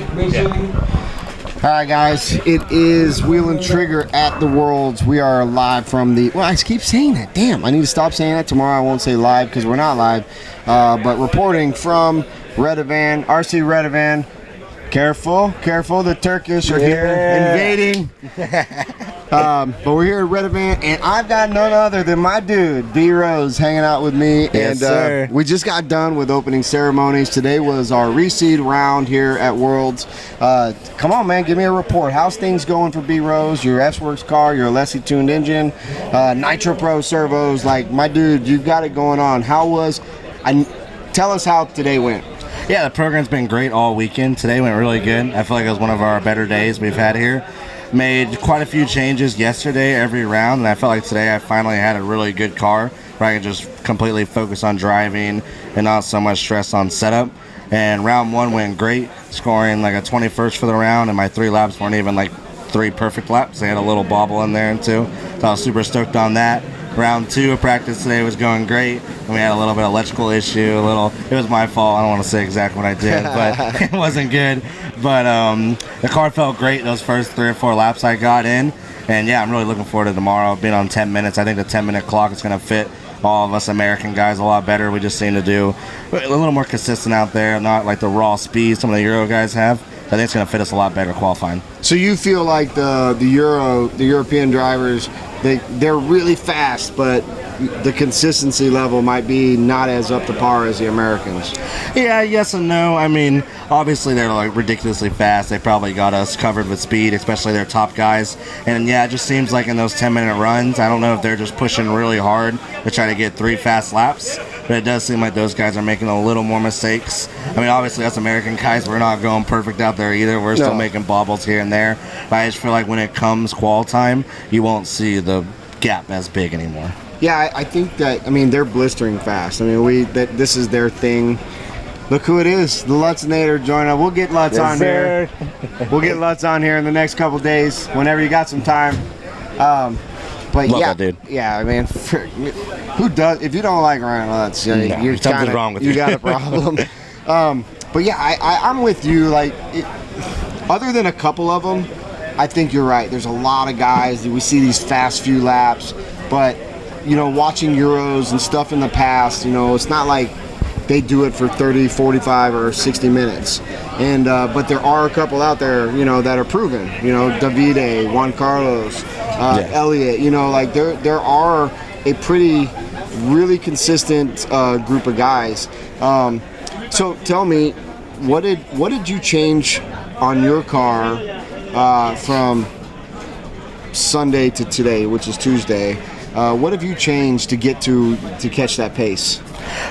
All right, guys, it is Wheel and Trigger at the Worlds. We are live from the, well, I keep saying that. Damn, I need to stop saying that. Tomorrow I won't say live because we're not live. But reporting from Redovan, RC Redovan. Careful, the Turkish are here invading. But we're here at Redovan, and I've got none other than my dude, B Rose, hanging out with me. Yes, and we just got done with opening ceremonies. Today was our reseed round here at Worlds. Come on, man, give me a report. How's things going for B Rose? Your S-Works car, your Alessi tuned engine, Nitro Pro servos. Like, my dude, you've got it going on. Tell us how today went. Yeah, the program's been great all weekend. Today went really good. I feel like it was one of our better days we've had here. Made quite a few changes yesterday every round, and I felt like today I finally had a really good car where I could just completely focus on driving and not so much stress on setup. And round one went great, scoring like a 21st for the round, and my 3 laps weren't even like 3 perfect laps. They had a little bobble in there too, so I was super stoked on that. Round 2 of practice today was going great, and we had a little bit of electrical issue. It was my fault. I don't want to say exactly what I did, but it wasn't good. But the car felt great those first 3 or 4 laps I got in, and yeah, I'm really looking forward to tomorrow. Being on 10 minutes, I think the 10-minute clock is going to fit all of us American guys a lot better. We just seem to do a little more consistent out there, not like the raw speed some of the Euro guys have. I think it's going to fit us a lot better qualifying. So you feel like the European drivers, they're really fast, but the consistency level might be not as up to par as the Americans. Yeah, yes and no. I mean, obviously they're like ridiculously fast. They probably got us covered with speed, especially their top guys. And yeah, it just seems like in those 10-minute runs, I don't know if they're just pushing really hard to try to get 3 fast laps, but it does seem like those guys are making a little more mistakes. I mean, obviously us American guys, we're not going perfect out there either. We're still making bobbles here and there. But I just feel like when it comes qual time, you won't see the gap as big anymore. Yeah, I think that, I mean, they're blistering fast. I mean, this is their thing. Look who it is, the Lutzinator joining us. We'll get Lutz on here. We'll get Lutz on here in the next couple days, whenever you got some time. But Love yeah, that dude. Yeah, I mean, who does? If you don't like Ryan Lutz, you're something's wrong with you. You got a problem. But yeah, I'm with you. Like, other than a couple of them, I think you're right. There's a lot of guys. We see these fast few laps, but watching Euros and stuff in the past, it's not like they do it for 30, 45, or 60 minutes. And but there are a couple out there, that are proven. Davide, Juan Carlos, Elliott. Like there are a really consistent group of guys. So tell me, what did you change on your car from Sunday to today, which is Tuesday? What have you changed to get to catch that pace?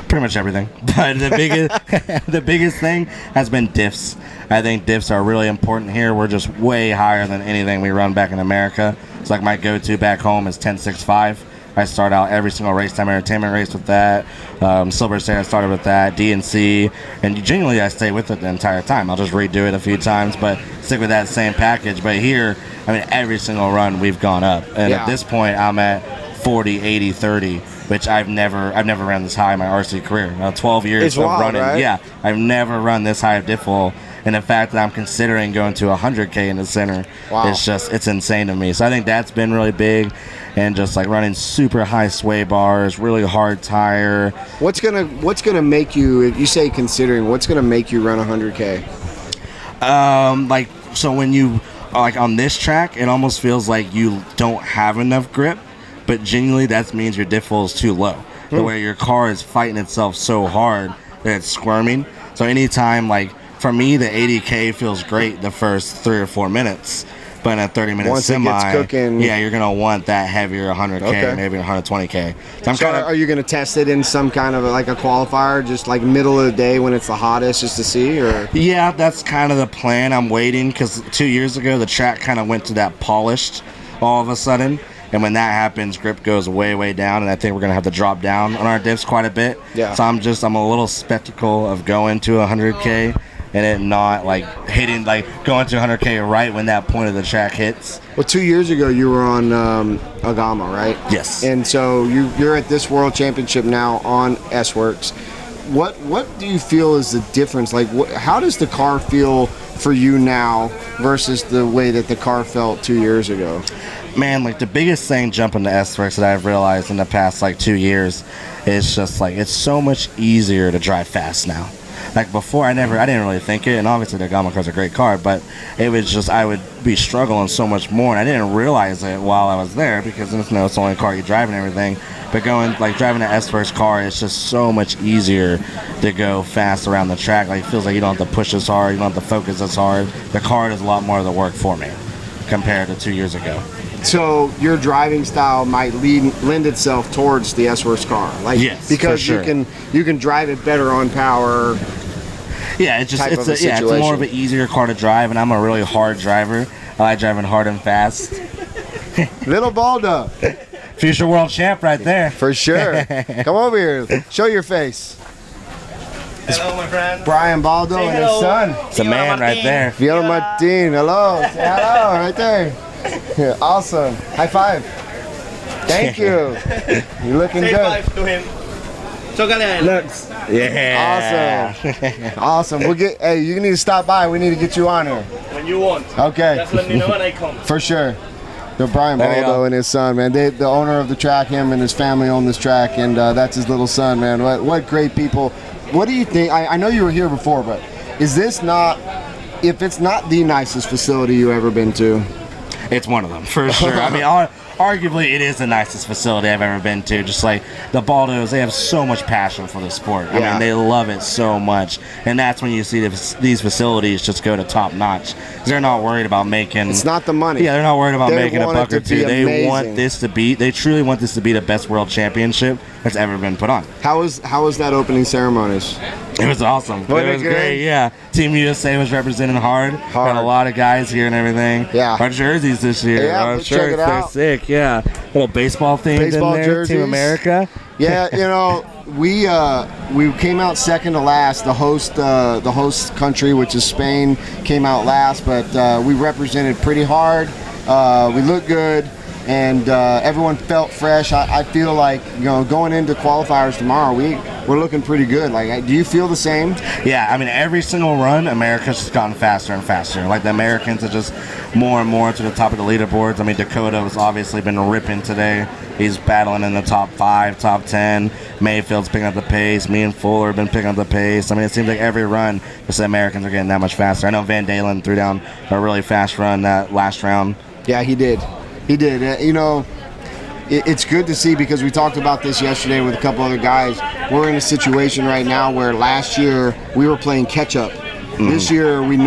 Pretty much everything. But the biggest thing has been diffs. I think diffs are really important here. We're just way higher than anything we run back in America. It's like my go-to back home is 10.65. I start out every single race time entertainment race with that. Silver State, I started with that. DNC, and genuinely I stay with it the entire time. I'll just redo it a few times, but stick with that same package. But here, I mean, every single run we've gone up, and at this point I'm at 40, 80, 30, which I've never ran this high in my RC career. 12 years of running. Right? Yeah, I've never run this high of differole. And the fact that I'm considering going to 100K in the center, it's insane to me. So I think that's been really big, and just like running super high sway bars, really hard tire. What's gonna make you, if you say considering, what's gonna make you run 100K? So when you like on this track, it almost feels like you don't have enough grip, but genuinely that means your diffole is too low. The way your car is fighting itself so hard that it's squirming. So anytime, like for me, the 80K feels great the first 3 or 4 minutes, but in a 30-minute semi, yeah, you're gonna want that heavier 100K, maybe 120K. So are you gonna test it in some kind of like a qualifier, just like middle of the day when it's the hottest, just to see? Or yeah, that's kind of the plan. I'm waiting because 2 years ago the track kind of went to that polished all of a sudden. And when that happens, grip goes way, way down, and I think we're going to have to drop down on our diffs quite a bit. Yeah. So I'm a little skeptical of going to 100K and it not like hitting, like going to 100K right when that point of the track hits. Well, 2 years ago you were on Agama, right? Yes. And so you're at this World Championship now on S-Works. What do you feel is the difference? Like, how does the car feel for you now versus the way that the car felt 2 years ago? Man, like the biggest thing jumping to S-Works that I've realized in the past like 2 years is just like it's so much easier to drive fast now. Like before, I didn't really think it, and obviously the Gamma car's a great car, but it was just I would be struggling so much more, and I didn't realize it while I was there because it's the only car you drive and everything. But driving an S-Works car, it's just so much easier to go fast around the track. Like it feels like you don't have to push as hard, you don't have to focus as hard. The car does a lot more of the work for me compared to 2 years ago. So your driving style might lend itself towards the S-Works car, like yes, because for sure. you can drive it better on power. Yeah, it's more of an easier car to drive, and I'm a really hard driver. I like driving hard and fast. Little Baldo, future world champ right there. For sure. Come over here, show your face. Hello, my friend. Bryan Baldo and his son. It's a man right there. Fiona Martin, hello. Say hello right there. Yeah, awesome. High five. Thank you. You're looking Say good. five to him. Looks. Yeah. Awesome. Awesome. Hey, you need to stop by. We need to get you on here. When you want. Okay. Just let me know and I come. For sure. The Bryan There you Baldo go. and his son, man. The owner of the track, him and his family own this track, and that's his little son, man. What great people. What do you think? I know you were here before, but is this not, if it's not the nicest facility you ever been to? It's one of them, for sure. I mean, arguably, it is the nicest facility I've ever been to. Just like the Baldos, they have so much passion for the sport. I mean, they love it so much. And that's when you see these facilities just go to top notch. They're not worried about making... It's not the money. Yeah, they're not worried about making a buck or two. They amazing. want this to be... They truly want this to be the best world championship that's ever been put on. How was that opening ceremonies? It was awesome. Wasn't it was it good? great, yeah. Team USA was representing hard. Got a lot of guys here and everying. Yeah. Our jerseys this year. Yeah, Our check it shirts, they're out. sick, yeah. Little baseball themed Baseball in there. jerseys. Team America. Yeah, you know, we came out second to last. The host country, which is Spain, came out last, but we represented pretty hard. We looked good, and everyone felt fresh. I feel like, you know, going into qualifiers tomorrow, we're looking pretty good. Like, do you feel the same? Yeah, I mean, every single run, America's just gotten faster and faster. Like, the Americans are just more and more to the top of the leaderboards. I mean, Dakota has obviously been ripping today. He's battling in the top 5, top 10. Mayfield's picking up the pace. Me and Fuller have been picking up the pace. I mean, it seems like every run, just the Americans are getting that much faster. I know Van Dalen threw down a really fast run that last round. Yeah, he did. He did. You know, it's good to see, because we talked about this yesterday with a couple other guys. We're in a situation right now where last year we were playing catch up. This year we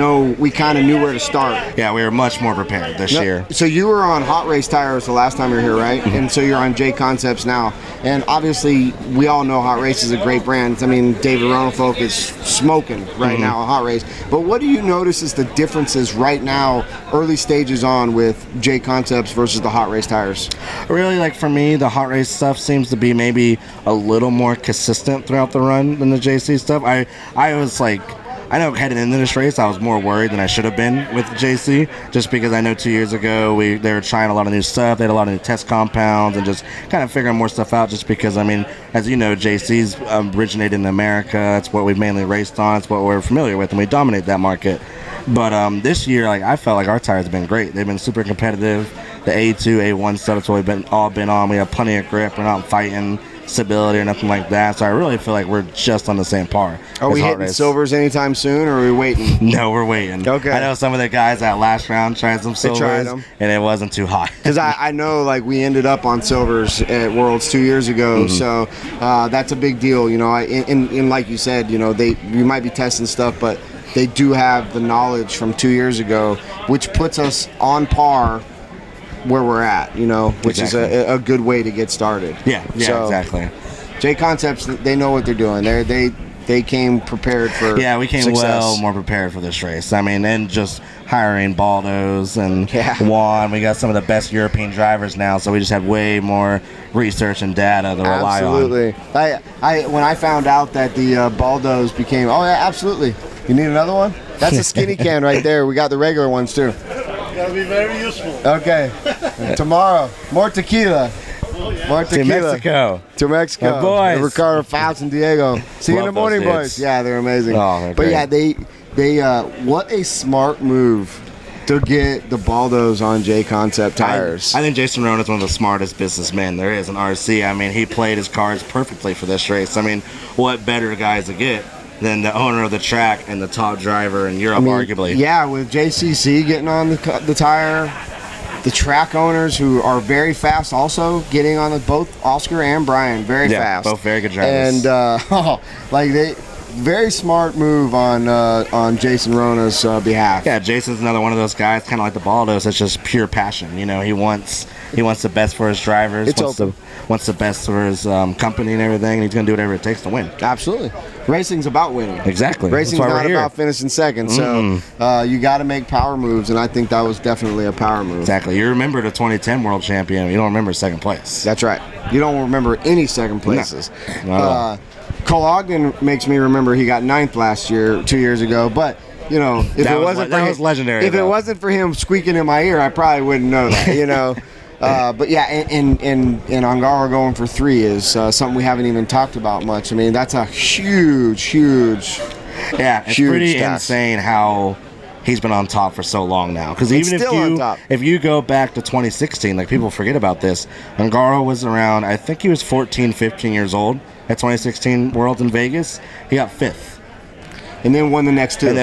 kind of knew where to start. Yeah, we were much more prepared this year. So you were on Hot Race tires the last time you were here, right? And so you're on J Concepts now. And obviously we all know Hot Race is a great brand. I mean, David Ronofolk is smoking right now at Hot Race. But what do you notice is the differences right now, early stages on, with J Concepts versus the Hot Race tires? Really, like for me, the Hot Race stuff seems to be maybe a little more consistent throughout the run than the JC stuff. I was like, I know heading into this race, I was more worried than I should have been with JC, just because I know 2 years ago they were trying a lot of new stuff. They had a lot of new test compounds and just kind of figuring more stuff out, just because, I mean, as you know, JC's originated in America. That's what we've mainly raced on. It's what we're familiar with, and we dominate that market. But this year, like, I felt like our tires have been great. They've been super competitive. The A2, A1 stuff, that's what we've all been on. We have plenty of grip. We're not fighting stability or nothing like that. So I really feel like we're just on the same par. Are we hitting silvers anytime soon, or are we waiting? No, we're waiting. Okay. I know some of the guys that last round tried some silvers, and it wasn't too hot. Because I know, like, we ended up on silvers at Worlds 2 years ago, so that's a big deal. You know, and like you said, you know, we might be testing stuff, but they do have the knowledge from 2 years ago, which puts us on par where we're at, you know, which is a good way to get started. Yeah, so, exactly. J Concepts, they know what they're doing. They came prepared for we came success. well more prepared for this race. I mean, and just hiring Baldos and Juan. We got some of the best European drivers now, so we just had way more research and data to rely on. Absolutely. When I found out that the Baldos became, absolutely. You need another one? That's a skinny can right there. We got the regular ones too. That'll be very useful. Okay. Tomorrow, more tequila. More To tequila. Mexico. To Mexico. Our boys. Ricardo Fouts and Diego. See you in the Love morning, those boys. dudes. Yeah, they're amazing. Oh, they're but great. yeah, They what a smart move to get the Baldos on J Concept tires. I think Jason Rowan is one of the smartest businessmen there is in RC. I mean, he played his cards perfectly for this race. I mean, what better guys to get than the owner of the track and the top driver in Europe, arguably. Yeah, with JCC getting on the tire, the track owners who are very fast also getting on both Oscar and Bryan, very fast. Both very good drivers. And very smart move on Jason Rona's behalf. Yeah, Jason's another one of those guys, kind of like the Baldos. It's just pure passion. You know, he wants the best for his drivers. Wants the best for his company and everything. And he's going to do whatever it takes to win. Absolutely. Racing's about winning. Exactly. Racing's not about finishing second. So you got to make power moves, and I think that was definitely a power move. Exactly. You remember the 2010 World Champion. You don't remember second place. That's right. You don't remember any second places. No. Cole Ogden makes me remember he got 9th last year, 2 years ago. But you know, that was legendary. If it wasn't for him squeaking in my ear, I probably wouldn't know that. You know. But yeah, and Ongaro going for 3 is something we haven't even talked about much. I mean, that's a huge. Yeah, it's pretty insane how he's been on top for so long now. Because even if you go back to 2016, like people forget about this, Ongaro was around, I think he was 14, 15 years old at 2016 Worlds in Vegas. He got 5th. And then won the next 2.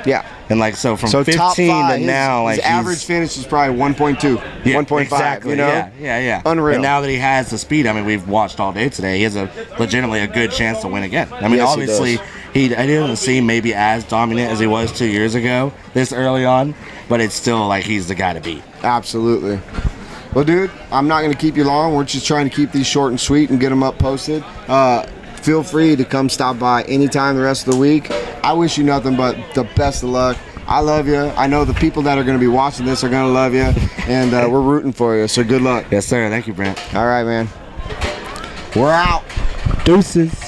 Yeah. And like so from 15 to now, like his average finish is probably 1.2, 1.5. Exactly. You know? Yeah. Unreal. And now that he has the speed, I mean, we've watched all day today. He has legitimately a good chance to win again. I mean, obviously, I didn't seem maybe as dominant as he was 2 years ago this early on, but it's still like he's the guy to beat. Absolutely. Well, dude, I'm not going to keep you long. We're just trying to keep these short and sweet and get them up posted. Feel free to come stop by anytime the rest of the week. I wish you nothing but the best of luck. I love you. I know the people that are going to be watching this are going to love you, and we're rooting for you, so good luck. Yes, sir. Thank you, Brent. All right, man. We're out. Deuces.